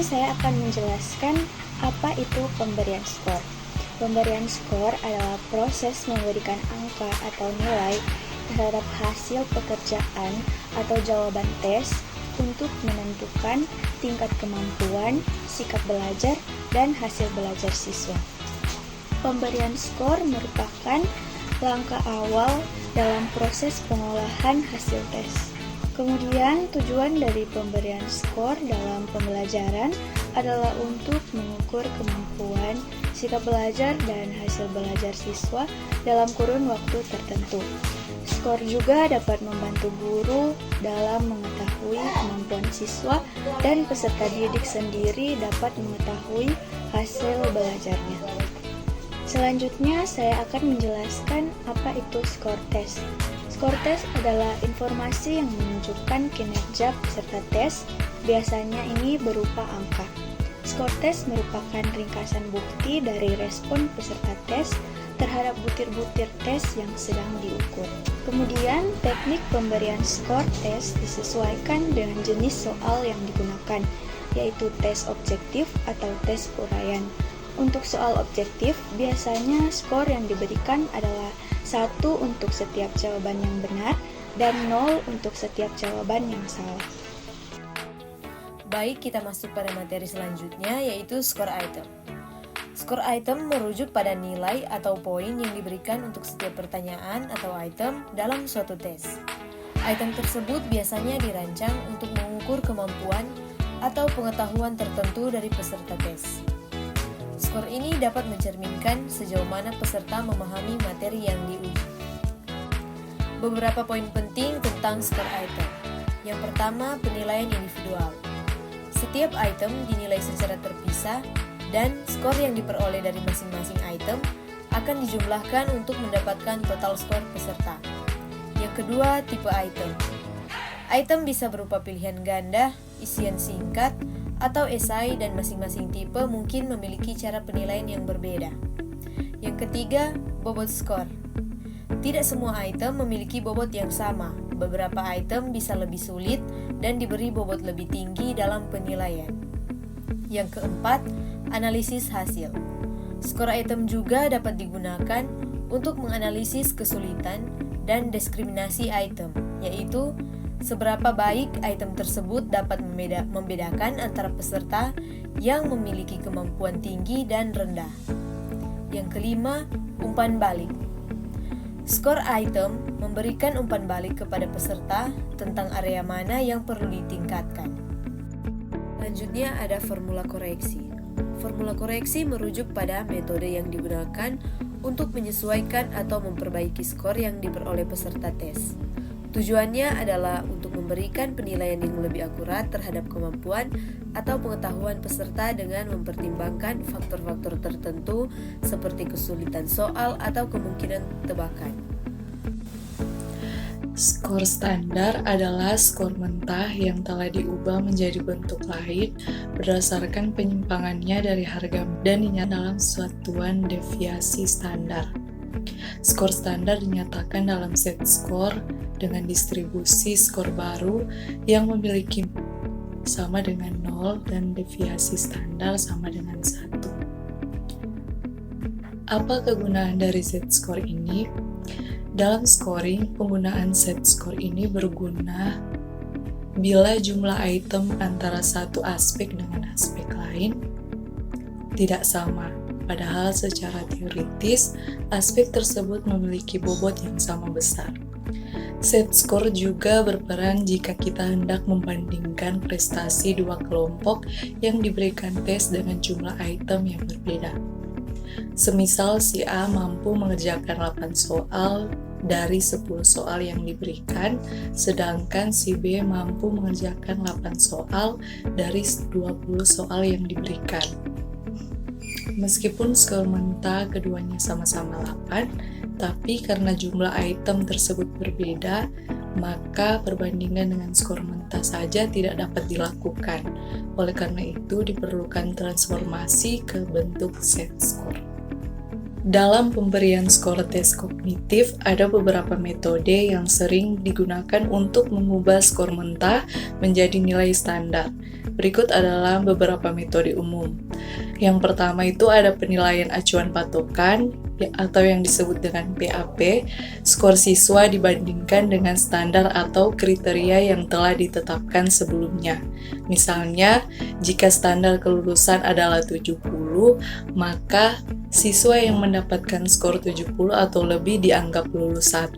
ini saya akan menjelaskan apa itu pemberian skor. Pemberian skor adalah proses memberikan angka atau nilai terhadap hasil pekerjaan atau jawaban tes untuk menentukan tingkat kemampuan, sikap belajar, dan hasil belajar siswa. Pemberian skor merupakan langkah awal dalam proses pengolahan hasil tes. Kemudian, tujuan dari pemberian skor dalam pembelajaran adalah untuk mengukur kemampuan, sikap belajar, dan hasil belajar siswa dalam kurun waktu tertentu. Skor juga dapat membantu guru dalam mengetahui kemampuan siswa dan peserta didik sendiri dapat mengetahui hasil belajarnya. Selanjutnya, saya akan menjelaskan apa itu skor tes. Skor tes adalah informasi yang menunjukkan kinerja peserta tes, biasanya ini berupa angka. Skor tes merupakan ringkasan bukti dari respon peserta tes terhadap butir-butir tes yang sedang diukur. Kemudian, teknik pemberian skor tes disesuaikan dengan jenis soal yang digunakan, yaitu tes objektif atau tes uraian. Untuk soal objektif, biasanya skor yang diberikan adalah 1 untuk setiap jawaban yang benar dan 0 untuk setiap jawaban yang salah. Baik, kita masuk pada materi selanjutnya, yaitu skor item. Skor item merujuk pada nilai atau poin yang diberikan untuk setiap pertanyaan atau item dalam suatu tes. Item tersebut biasanya dirancang untuk mengukur kemampuan atau pengetahuan tertentu dari peserta tes. Skor ini dapat mencerminkan sejauh mana peserta memahami materi yang diuji. Beberapa poin penting tentang skor item. Yang pertama, penilaian individual. Setiap item dinilai secara terpisah dan skor yang diperoleh dari masing-masing item akan dijumlahkan untuk mendapatkan total skor peserta. Yang kedua, tipe item. Item bisa berupa pilihan ganda, isian singkat, atau esai, dan masing-masing tipe mungkin memiliki cara penilaian yang berbeda. Yang ketiga, bobot skor. Tidak semua item memiliki bobot yang sama. Beberapa item bisa lebih sulit dan diberi bobot lebih tinggi dalam penilaian. Yang keempat, analisis hasil. Skor item juga dapat digunakan untuk menganalisis kesulitan dan diskriminasi item, yaitu seberapa baik item tersebut dapat membedakan antara peserta yang memiliki kemampuan tinggi dan rendah. Yang kelima, umpan balik. Skor item memberikan umpan balik kepada peserta tentang area mana yang perlu ditingkatkan. Selanjutnya ada formula koreksi. Formula koreksi merujuk pada metode yang digunakan untuk menyesuaikan atau memperbaiki skor yang diperoleh peserta tes. Tujuannya adalah untuk memberikan penilaian yang lebih akurat terhadap kemampuan atau pengetahuan peserta dengan mempertimbangkan faktor-faktor tertentu seperti kesulitan soal atau kemungkinan tebakan. Skor standar adalah skor mentah yang telah diubah menjadi bentuk lain berdasarkan penyimpangannya dari harga dan dinyatakan dalam satuan deviasi standar. Skor standar dinyatakan dalam set skor dengan distribusi skor baru yang memiliki sama dengan 0 dan deviasi standar sama dengan 1. Apa kegunaan dari set skor ini? Dalam scoring, penggunaan set skor ini berguna bila jumlah item antara satu aspek dengan aspek lain tidak sama. Padahal secara teoritis, aspek tersebut memiliki bobot yang sama besar. Set skor juga berperan jika kita hendak membandingkan prestasi dua kelompok yang diberikan tes dengan jumlah item yang berbeda. Semisal si A mampu mengerjakan 8 soal dari 10 soal yang diberikan, sedangkan si B mampu mengerjakan 8 soal dari 20 soal yang diberikan. Meskipun skor mentah keduanya sama-sama 8, tapi karena jumlah item tersebut berbeda, maka perbandingan dengan skor mentah saja tidak dapat dilakukan. Oleh karena itu, diperlukan transformasi ke bentuk set skor. Dalam pemberian skor tes kognitif, ada beberapa metode yang sering digunakan untuk mengubah skor mentah menjadi nilai standar. Berikut adalah beberapa metode umum. Yang pertama itu ada penilaian acuan patokan, atau yang disebut dengan PAP, skor siswa dibandingkan dengan standar atau kriteria yang telah ditetapkan sebelumnya. Misalnya, jika standar kelulusan adalah 70, maka siswa yang mendapatkan skor 70 atau lebih dianggap lulus 1.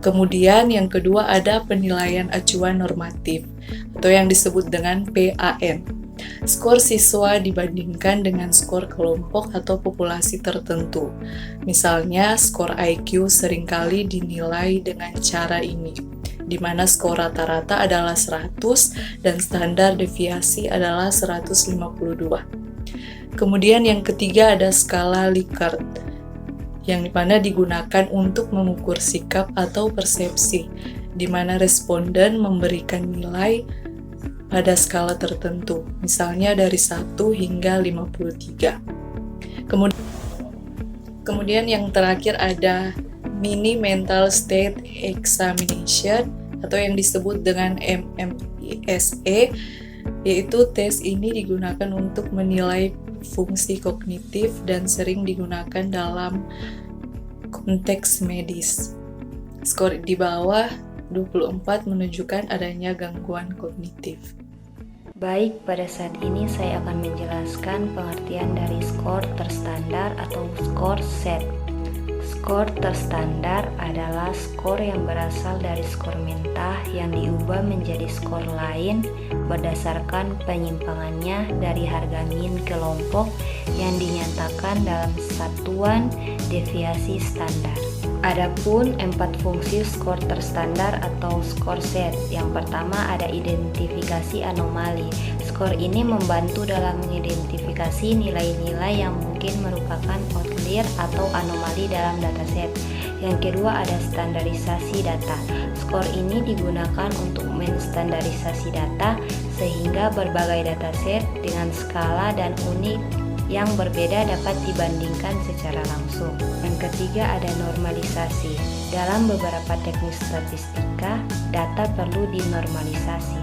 Kemudian yang kedua ada penilaian acuan normatif, atau yang disebut dengan PAN. Skor siswa dibandingkan dengan skor kelompok atau populasi tertentu. Misalnya, skor IQ seringkali dinilai dengan cara ini, di mana skor rata-rata adalah 100 dan standar deviasi adalah 152. Kemudian yang ketiga ada skala Likert, yang dimana digunakan untuk mengukur sikap atau persepsi, di mana responden memberikan nilai pada skala tertentu, misalnya dari 1 hingga 53. Kemudian yang terakhir ada Mini Mental State Examination, atau yang disebut dengan MMISE, yaitu tes ini digunakan untuk menilai fungsi kognitif dan sering digunakan dalam konteks medis. Skor di bawah 24 menunjukkan adanya gangguan kognitif. Baik, pada saat ini saya akan menjelaskan pengertian dari skor terstandar atau skor set. Skor terstandar adalah skor yang berasal dari skor mentah yang diubah menjadi skor lain berdasarkan penyimpangannya dari harga min kelompok yang dinyatakan dalam satuan deviasi standar. Adapun 4 fungsi skor terstandar atau skor set. Yang pertama ada identifikasi anomali. Skor ini membantu dalam mengidentifikasi nilai-nilai yang mungkin merupakan outlier atau anomali dalam dataset. Yang kedua ada standarisasi data. Skor ini digunakan untuk menstandarisasi data sehingga berbagai dataset dengan skala dan unik yang berbeda dapat dibandingkan secara langsung. Yang ketiga ada normalisasi. Dalam beberapa teknik statistika, data perlu dinormalisasi.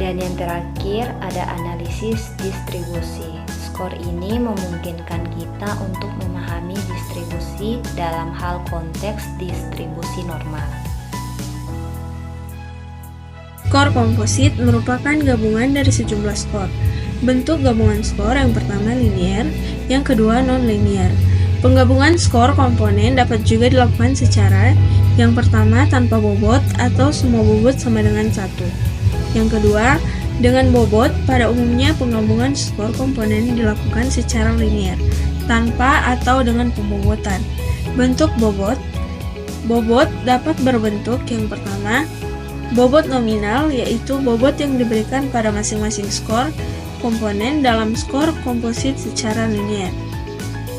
Dan yang terakhir ada analisis distribusi. Skor ini memungkinkan kita untuk memahami distribusi dalam hal konteks distribusi normal. Skor komposit merupakan gabungan dari sejumlah skor. Bentuk gabungan skor yang pertama linear, yang kedua non-linear. Penggabungan skor komponen dapat juga dilakukan secara yang pertama tanpa bobot atau semua bobot sama dengan 1. Yang kedua, dengan bobot. Pada umumnya penggabungan skor komponen dilakukan secara linear, tanpa atau dengan pembobotan. Bentuk bobot. Bobot dapat berbentuk yang pertama, bobot nominal, yaitu bobot yang diberikan pada masing-masing skor komponen dalam skor komposit secara linear.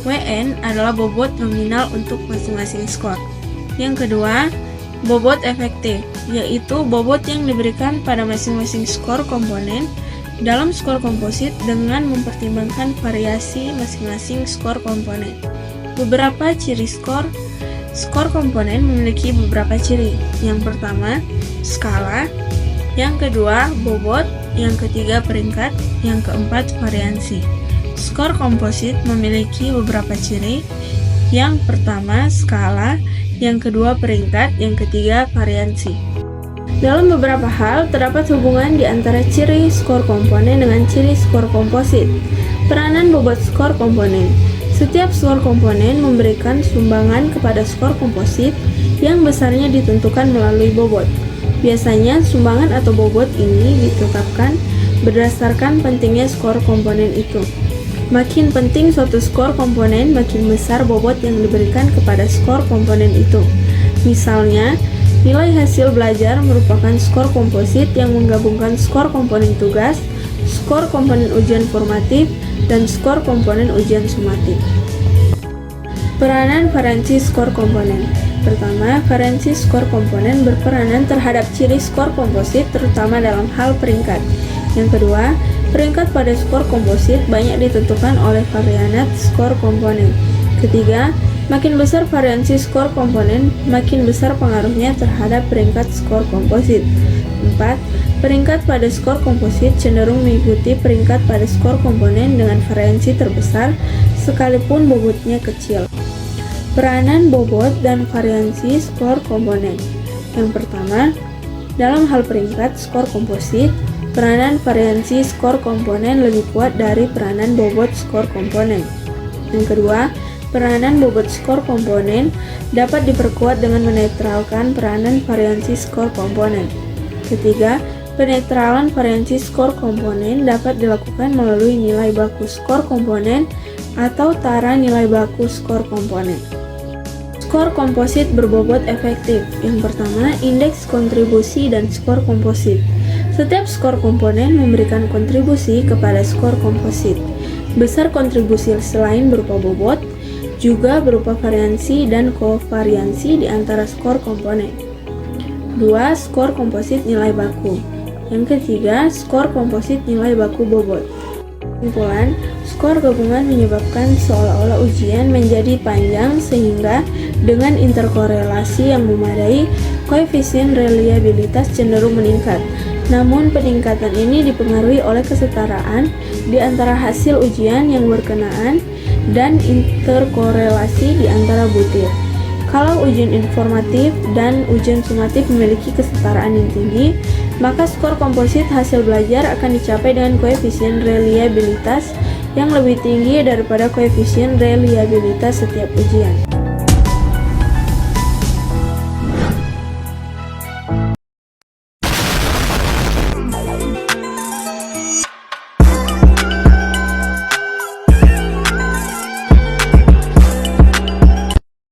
WN adalah bobot nominal untuk masing-masing skor. Yang kedua, bobot efektif, yaitu bobot yang diberikan pada masing-masing skor komponen dalam skor komposit dengan mempertimbangkan variasi masing-masing skor komponen. Beberapa ciri skor. Skor komponen memiliki beberapa ciri. Yang pertama, skala. Yang kedua, bobot. Yang ketiga, peringkat. Yang keempat, variansi. Skor komposit memiliki beberapa ciri. Yang pertama, skala. Yang kedua, peringkat. Yang ketiga, variansi. Dalam beberapa hal, terdapat hubungan di antara ciri skor komponen dengan ciri skor komposit. Peranan bobot skor komponen. Setiap skor komponen memberikan sumbangan kepada skor komposit yang besarnya ditentukan melalui bobot. Biasanya, sumbangan atau bobot ini ditetapkan berdasarkan pentingnya skor komponen itu. Makin penting suatu skor komponen, makin besar bobot yang diberikan kepada skor komponen itu. Misalnya, nilai hasil belajar merupakan skor komposit yang menggabungkan skor komponen tugas, skor komponen ujian formatif, dan skor komponen ujian sumatif. Peranan variansi skor komponen. Pertama, variansi skor komponen berperanan terhadap ciri skor komposit terutama dalam hal peringkat. Yang kedua, peringkat pada skor komposit banyak ditentukan oleh varianat skor komponen. Ketiga, makin besar variansi skor komponen, makin besar pengaruhnya terhadap peringkat skor komposit. 4. Peringkat pada skor komposit cenderung mengikuti peringkat pada skor komponen dengan variansi terbesar sekalipun bobotnya kecil. Peranan bobot dan variansi skor komponen. Yang pertama, dalam hal peringkat skor komposit, peranan variansi skor komponen lebih kuat dari peranan bobot skor komponen. Yang kedua, peranan bobot skor komponen dapat diperkuat dengan menetralkan peranan variansi skor komponen. Ketiga, penetralan variansi skor komponen dapat dilakukan melalui nilai baku skor komponen atau tara nilai baku skor komponen. Skor komposit berbobot efektif. Yang pertama, indeks kontribusi dan skor komposit. Setiap skor komponen memberikan kontribusi kepada skor komposit. Besar kontribusi selain berupa bobot, juga berupa variansi dan kovariansi di antara skor komponen. 2. Skor komposit nilai baku. Yang ketiga, skor komposit nilai baku bobot. Kesimpulan, skor gabungan menyebabkan seolah-olah ujian menjadi panjang sehingga dengan interkorelasi yang memadai, koefisien reliabilitas cenderung meningkat. Namun peningkatan ini dipengaruhi oleh kesetaraan di antara hasil ujian yang berkenaan dan interkorelasi di antara butir. Kalau ujian informatif dan ujian sumatif memiliki kesetaraan yang tinggi, maka skor komposit hasil belajar akan dicapai dengan koefisien reliabilitas yang lebih tinggi daripada koefisien reliabilitas setiap ujian.